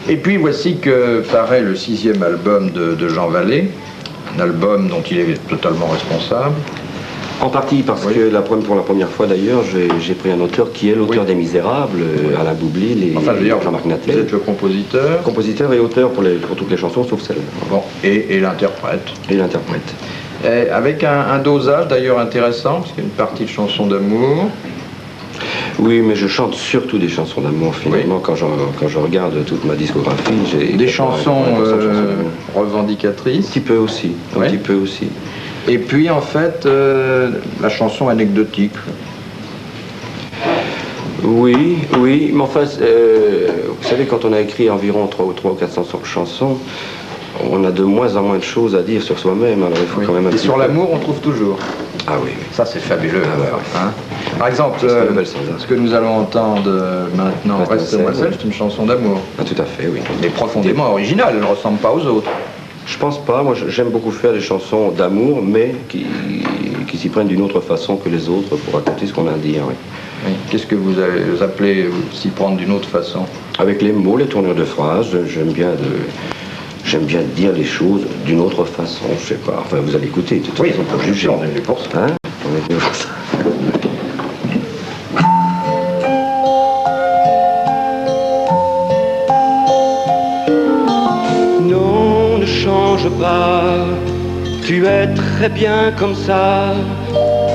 Et puis voici que paraît le 6e album de Jean Vallée, un album dont il est totalement responsable. En partie parce que pour la première fois d'ailleurs, j'ai pris un auteur qui est l'auteur des Misérables, Alain Boublil et Jean-Marc Natlet. Vous êtes le compositeur. Compositeur et auteur pour toutes les chansons sauf celle-là. Bon, et l'interprète. Et l'interprète. Avec un dosage d'ailleurs intéressant, parce qu'il y a une partie de chansons d'amour. Oui, mais je chante surtout des chansons d'amour finalement. Quand je regarde toute ma discographie, j'ai des chansons revendicatrices. Un petit peu aussi, un petit peu aussi. Et puis en fait, la chanson anecdotique. Oui, mais enfin, vous savez, quand on a écrit environ 300 ou 400 chansons, on a de moins en moins de choses à dire sur soi-même, alors il faut quand même un Et sur l'amour, on trouve toujours. Ah oui. Ça, c'est fabuleux. Hein. Par exemple, ce que nous allons entendre maintenant, Reste-moi seul, c'est une chanson d'amour. Ah, tout à fait, oui. Mais profondément originale, elle ne ressemble pas aux autres. Je pense pas. Moi, j'aime beaucoup faire des chansons d'amour, mais qui s'y prennent d'une autre façon que les autres pour raconter ce qu'on a à dire. Oui. Oui. Qu'est-ce que vous appelez s'y prendre d'une autre façon? Avec les mots, les tournures de phrases, j'aime bien dire les choses d'une autre façon, je sais pas. Enfin, vous allez écouter, de toute façon, pour juger. On est venu pour ça. Hein? On est venu pour ça. Non, ne change pas, tu es très bien comme ça,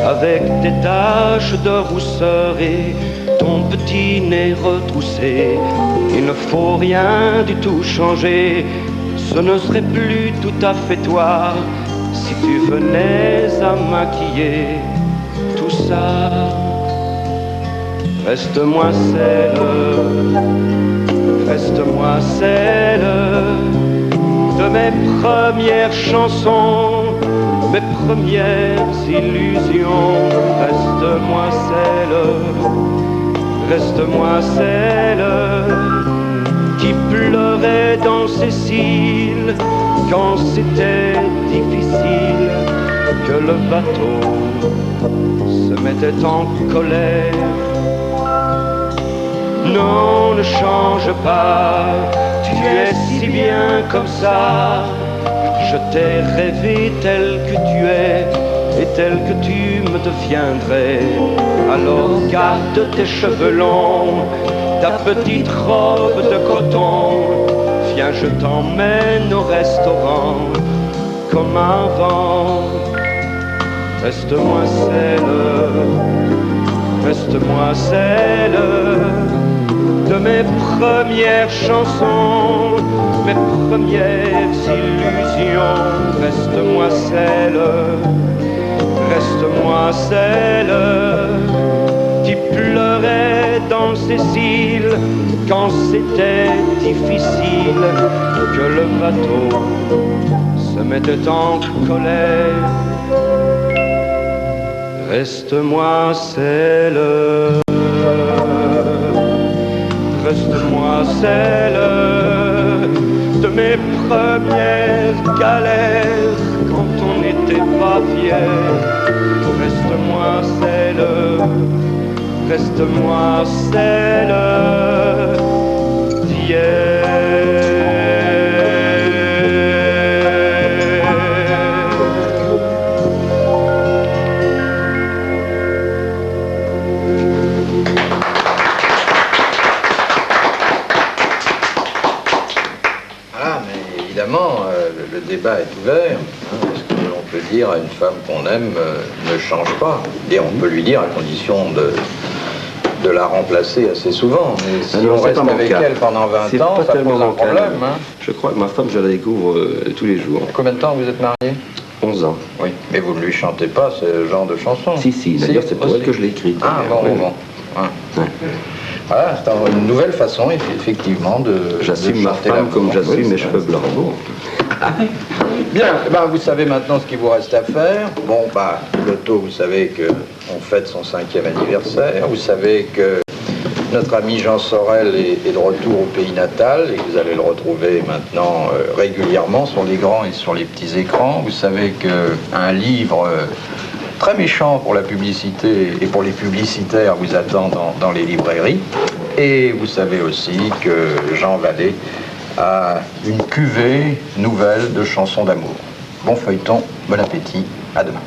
avec tes taches de rousseur et ton petit nez retroussé. Il ne faut rien du tout changer. Ce ne serait plus tout à fait toi si tu venais à maquiller tout ça. Reste-moi celle de mes premières chansons, mes premières illusions. Reste-moi celle qui pleurait dans ses cils quand c'était difficile, que le bateau se mettait en colère. Non, ne change pas, tu es si bien comme ça. Je t'ai rêvé tel que tu es et tel que tu me deviendrais. Alors garde tes cheveux longs, ta petite robe de coton. Viens, je t'emmène au restaurant comme avant. Reste-moi celle de mes premières chansons, mes premières illusions. Reste-moi celle qui pleurait dans ses cils quand c'était difficile, que le bateau se mettait en colère. Reste-moi celle de mes premières galères quand on n'était pas fier. Reste-moi celle d'hier. Le débat est ouvert. Est-ce qu'on peut dire à une femme qu'on aime ne change pas? Et on peut lui dire à condition de la remplacer assez souvent. Mais si on reste avec elle pendant 20 ans, ça pose un problème. Hein. Je crois que ma femme, je la découvre tous les jours. Combien de temps vous êtes mariés? 11 ans. Oui, mais vous ne lui chantez pas ce genre de chanson? Si, d'ailleurs c'est pour elle que je l'ai écrite. Ah bon. Hein. Ouais. Voilà, c'est une nouvelle façon, effectivement, de j'assume ma femme comme j'assume mes cheveux blancs. Bon. Bien, vous savez maintenant ce qu'il vous reste à faire. Bon, Loto, vous savez qu'on fête son 5e anniversaire. Vous savez que notre ami Jean Sorel est de retour au pays natal et vous allez le retrouver maintenant régulièrement sur les grands et sur les petits écrans. Vous savez qu'un livre très méchant pour la publicité et pour les publicitaires vous attend dans les librairies. Et vous savez aussi que Jean Vallée à une cuvée nouvelle de chansons d'amour. Bon feuilleton, bon appétit, à demain.